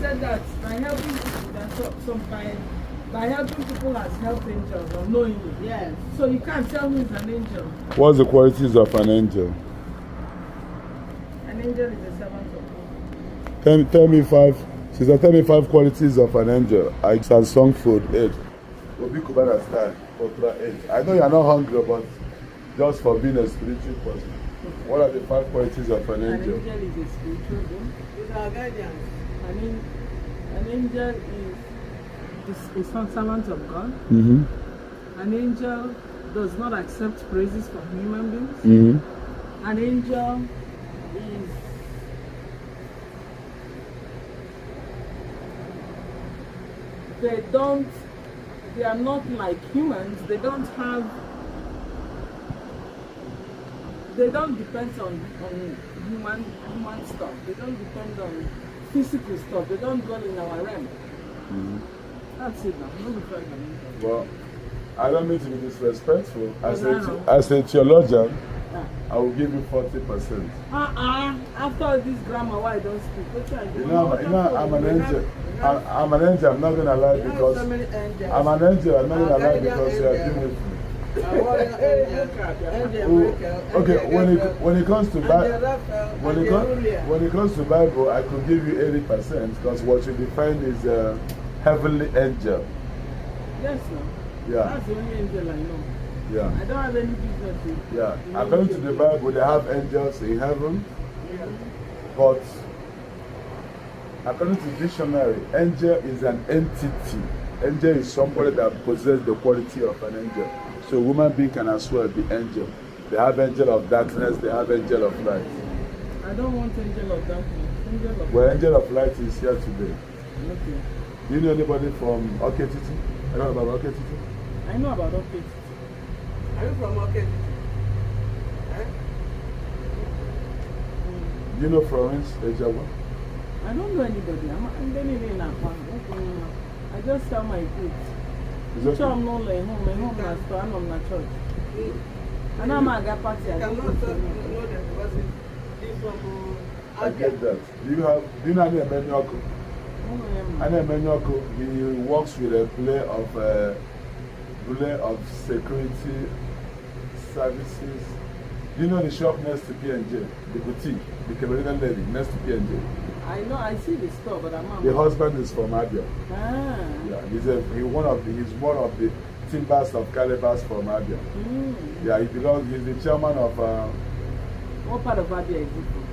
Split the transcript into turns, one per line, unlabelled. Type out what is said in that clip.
said that by helping people, by helping people has helped angels unknowingly. Yes. So you can't tell who is an angel.
What's the qualities of an angel?
An angel is a servant of God.
Tell me five. Sister, tell me five qualities of an angel. I Samsung food 8. Obi Kubana style, Ultra 8. I know you are not hungry, but just for being a spiritual person. What are the 5 qualities of an angel?
An angel is a spiritual being. It's our guardian. An angel is a servant of God. An angel does not accept praises from human beings. An angel is they are not like humans. They don't depend on human stuff. They don't depend on physical stuff. They don't dwell in our realm. That's it now.
Well, I don't mean to be disrespectful. As a theologian, I will give you 40%.
After this grammar, why I don't speak? What I do?
You know, I'm an angel. I'm an angel. I'm not gonna lie because I'm an angel. I'm not gonna lie because you are beautiful. Okay, when it comes to Bible, I could give you 80% because what you define is a heavenly angel.
Yes, sir.
Yeah.
That's the only angel I know.
Yeah.
I don't have any business with.
Yeah. According to the Bible, they have angels in heaven, but according to the dictionary, angel is an entity. Angel is somebody that possesses the quality of an angel. So a human being can as well be angel. They have angel of darkness, they have angel of light.
I don't want angel of darkness.
Angel of light is here today.
Okay.
Do you know anybody from Oketiti? I know about Oketiti.
I know about Oketiti. Are you from Oketiti?
Do you know Florence Ejawa?
I don't know anybody. I'm living in Akwa. I just sell my goods. I'm not like home. My home is store. I'm not church. And I'm a party.
I get that. Do you know Emenyoko? Emenyoko, he works with a play of security services. Do you know the shop next to P&J? The boutique, the Cameroonian lady next to P&J? I
know, I see the store, but I'm not.
The husband is from Abia.
Yeah,
he's one of the timbers of Calibers from Abia. Yeah, he's the chairman of.
What part of Abia is he from?